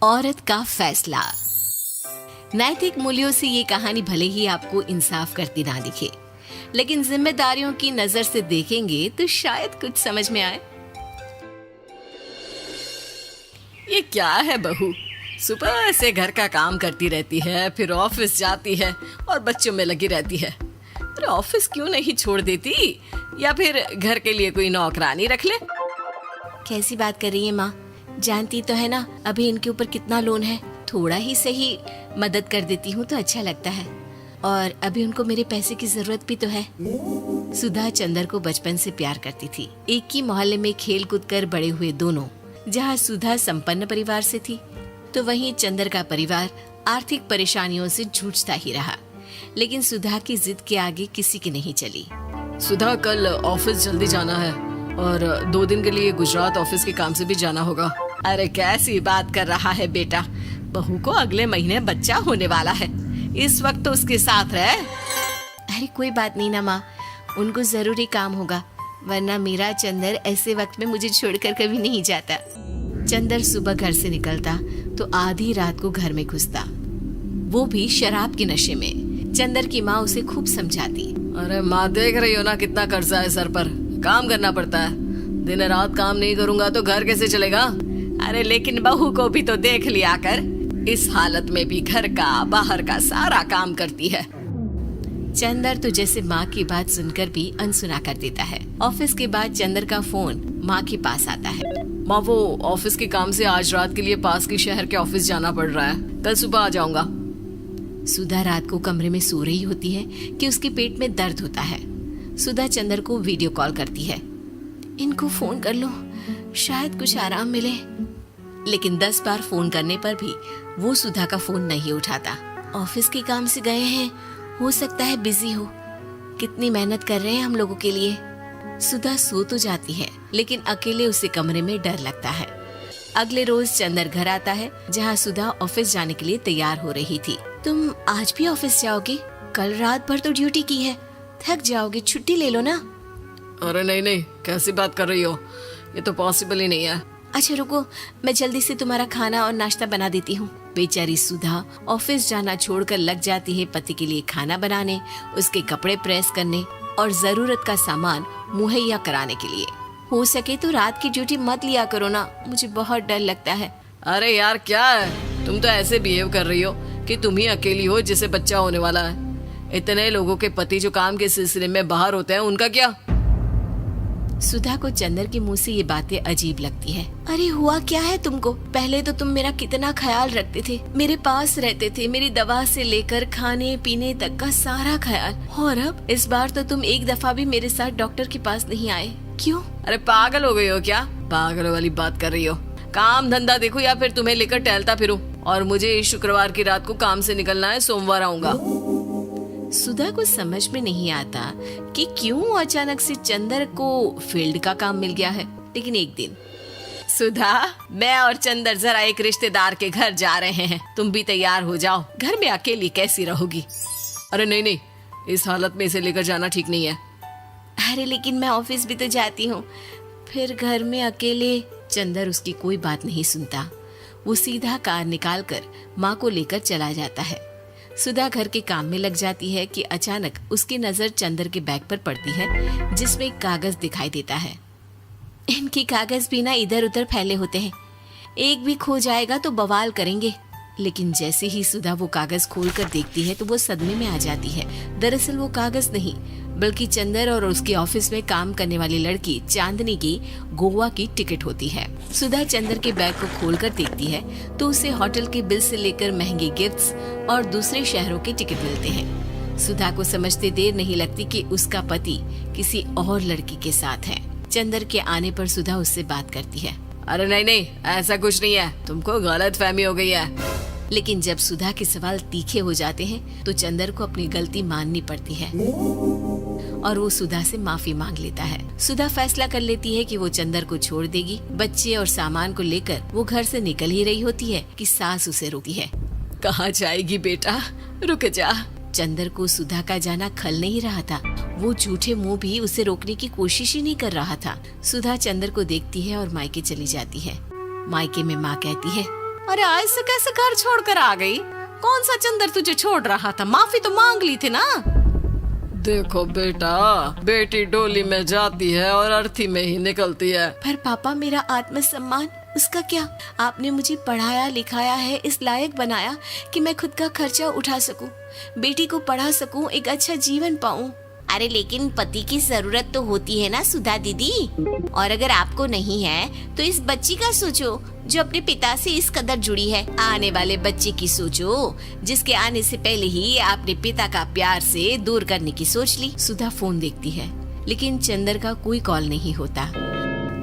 औरत का फैसला। नैतिक मूल्यों से ये कहानी भले ही आपको इंसाफ करती ना दिखे, लेकिन जिम्मेदारियों की नजर से देखेंगे तो शायद कुछ समझ में आए। ये क्या है बहू, सुबह से घर का काम करती रहती है, फिर ऑफिस जाती है और बच्चों में लगी रहती है। अरे ऑफिस क्यों नहीं छोड़ देती, या फिर घर के लिए कोई नौकरानी रख ले। कैसी बात कर रही है माँ? जानती तो है ना अभी इनके ऊपर कितना लोन है। थोड़ा ही सही मदद कर देती हूँ तो अच्छा लगता है, और अभी उनको मेरे पैसे की जरूरत भी तो है। सुधा चंदर को बचपन से प्यार करती थी। एक ही मोहल्ले में खेल कूद कर बड़े हुए दोनों। जहाँ सुधा संपन्न परिवार से थी तो वहीं चंदर का परिवार आर्थिक परेशानियों से जूझता ही रहा। लेकिन सुधा की जिद के आगे किसी की नहीं चली। सुधा, कल ऑफिस जल्दी जाना है और 2 दिन के लिए गुजरात ऑफिस के काम से भी जाना होगा। अरे कैसी बात कर रहा है बेटा, बहू को अगले महीने बच्चा होने वाला है, इस वक्त तो उसके साथ रहे। अरे कोई बात नहीं ना माँ, उनको जरूरी काम होगा, वरना मेरा चंदर ऐसे वक्त में मुझे छोड़कर कभी नहीं जाता। चंदर सुबह घर से निकलता तो आधी रात को घर में घुसता, वो भी शराब के नशे में। चंदर की माँ उसे खूब समझाती। अरे माँ, देख रही हो ना कितना कर्जा है सर पर, काम करना पड़ता है। दिन रात काम नहीं करूंगा तो घर कैसे चलेगा। अरे लेकिन बहू को भी तो देख लिया कर, इस हालत में भी घर का बाहर का सारा काम करती है। चंदर तो जैसे माँ की बात सुनकर भी अनसुना कर देता है। ऑफिस के बाद चंदर का फोन माँ के पास आता है। माँ, वो ऑफिस के काम से आज रात के लिए पास के शहर के ऑफिस जाना पड़ रहा है, कल सुबह आ जाऊंगा। सुधा रात को कमरे में सो रही होती है कि उसके पेट में दर्द होता है। सुधा चंदर को वीडियो कॉल करती है। इनको फोन कर लो, शायद कुछ आराम मिले। लेकिन 10 बार फोन करने पर भी वो सुधा का फोन नहीं उठाता। ऑफिस के काम से गए हैं, हो सकता है बिजी हो। कितनी मेहनत कर रहे हैं हम लोगों के लिए। सुधा सो तो जाती है, लेकिन अकेले उसे कमरे में डर लगता है। अगले रोज चंदर घर आता है, जहाँ सुधा ऑफिस जाने के लिए तैयार हो रही थी। तुम आज भी ऑफिस जाओगे? कल रात भर तो ड्यूटी की है, थक जाओगे, छुट्टी ले लो ना। अरे नहीं, कैसी बात कर रही हो, ये तो पॉसिबल ही नहीं है। अच्छा रुको, मैं जल्दी से तुम्हारा खाना और नाश्ता बना देती हूँ। बेचारी सुधा ऑफिस जाना छोड़कर लग जाती है पति के लिए खाना बनाने, उसके कपड़े प्रेस करने और जरूरत का सामान मुहैया कराने के लिए। हो सके तो रात की ड्यूटी मत लिया करो ना, मुझे बहुत डर लगता है। अरे यार क्या है, तुम तो ऐसे बिहेव कर रही हो कि तुम ही अकेली हो जिसे बच्चा होने वाला है। इतने लोगों के पति जो काम के सिलसिले में बाहर होते हैं, उनका क्या? सुधा को चंदर के मुंह से ये बातें अजीब लगती है। अरे हुआ क्या है तुमको? पहले तो तुम मेरा कितना ख्याल रखते थे, मेरे पास रहते थे, मेरी दवा से लेकर खाने पीने तक का सारा ख्याल। और अब इस बार तो तुम एक दफा भी मेरे साथ डॉक्टर के पास नहीं आए, क्यों? अरे पागल हो गई हो क्या? पागल वाली बात कर रही हो। काम धंधा देखो या फिर तुम्हें लेकर टहलता फिरो। और मुझे शुक्रवार की रात को काम से निकलना है, सोमवार आऊंगा। सुधा को समझ में नहीं आता कि क्यों अचानक से चंदर को फील्ड का काम मिल गया है। लेकिन एक दिन, सुधा, मैं और चंदर जरा एक रिश्तेदार के घर जा रहे हैं, तुम भी तैयार हो जाओ, घर में अकेली कैसी रहोगी। अरे नहीं, इस हालत में इसे लेकर जाना ठीक नहीं है। अरे लेकिन मैं ऑफिस भी तो जाती हूँ, फिर घर में अकेले। चंदर उसकी कोई बात नहीं सुनता। वो सीधा कार निकाल कर माँ को लेकर चला जाता है। सुधा घर के काम में लग जाती है कि अचानक उसकी नजर चंदर के बैग पर पड़ती है, जिसमें एक कागज दिखाई देता है। इनकी कागज भी ना इधर उधर फैले होते हैं, एक भी खो जाएगा तो बवाल करेंगे। लेकिन जैसे ही सुधा वो कागज खोलकर देखती है तो वो सदमे में आ जाती है। दरअसल वो कागज नहीं, बल्कि चंदर और उसके ऑफिस में काम करने वाली लड़की चांदनी की गोवा की टिकट होती है। सुधा चंदर के बैग को खोलकर देखती है तो उसे होटल के बिल से लेकर महंगे गिफ्ट्स और दूसरे शहरों के टिकट मिलते हैं। सुधा को समझते देर नहीं लगती कि उसका पति किसी और लड़की के साथ है। चंदर के आने पर सुधा उससे बात करती है। अरे नहीं, ऐसा कुछ नहीं है, तुमको गलत फहमी हो गई है। लेकिन जब सुधा के सवाल तीखे हो जाते हैं तो चंदर को अपनी गलती माननी पड़ती है और वो सुधा से माफी मांग लेता है। सुधा फैसला कर लेती है कि वो चंदर को छोड़ देगी। बच्चे और सामान को लेकर वो घर से निकल ही रही होती है कि सास उसे रोकती है। कहाँ जाएगी बेटा, रुक जा। चंदर को सुधा का जाना खल नहीं रहा था। वो झूठे मुंह भी उसे रोकने की कोशिश ही नहीं कर रहा था। सुधा चंदर को देखती है और मायके चली जाती है। मायके में माँ कहती है, अरे ऐसे कैसे घर छोड़कर आ गई? कौन सा चंदर तुझे छोड़ रहा था? माफी तो मांग ली थी ना। देखो बेटा, बेटी डोली में जाती है और अर्थी में ही निकलती है। पर पापा, मेरा आत्मसम्मान उसका क्या? आपने मुझे पढ़ाया लिखाया है, इस लायक बनाया कि मैं खुद का खर्चा उठा सकूं, बेटी को पढ़ा सकूं, एक अच्छा जीवन पाऊं। अरे लेकिन पति की जरूरत तो होती है ना सुधा दीदी, और अगर आपको नहीं है तो इस बच्ची का सोचो जो अपने पिता से इस कदर जुड़ी है। आने वाले बच्चे की सोचो जिसके आने से पहले ही आपने पिता का प्यार से दूर करने की सोच ली। सुधा फोन देखती है लेकिन चंदर का कोई कॉल नहीं होता।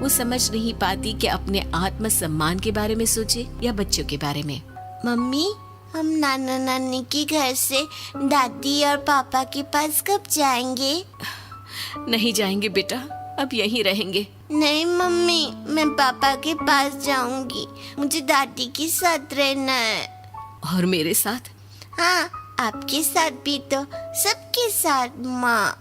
वो समझ नहीं पाती कि अपने आत्मसम्मान के बारे में सोचे या बच्चों के बारे में। मम्मी, हम नाना नानी के घर से दादी और पापा के पास कब जाएंगे? नहीं जाएंगे बेटा, अब यहीं रहेंगे। नहीं मम्मी, मैं पापा के पास जाऊंगी, मुझे दादी के साथ रहना है। और मेरे साथ? हाँ, आपके साथ भी तो, सबके साथ माँ।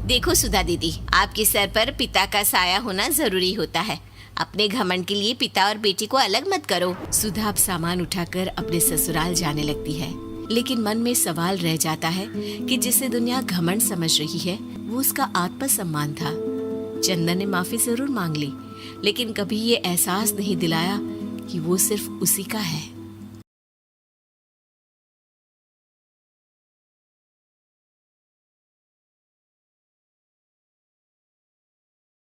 देखो सुधा दीदी, आपके सर पर पिता का साया होना जरूरी होता है। अपने घमंड के लिए पिता और बेटी को अलग मत करो। सुधा अब सामान उठाकर अपने ससुराल जाने लगती है, लेकिन मन में सवाल रह जाता है कि जिसे दुनिया घमंड समझ रही है वो उसका आत्मसम्मान था। चंदन ने माफी जरूर मांग ली, लेकिन कभी ये एहसास नहीं दिलाया कि वो सिर्फ उसी का है।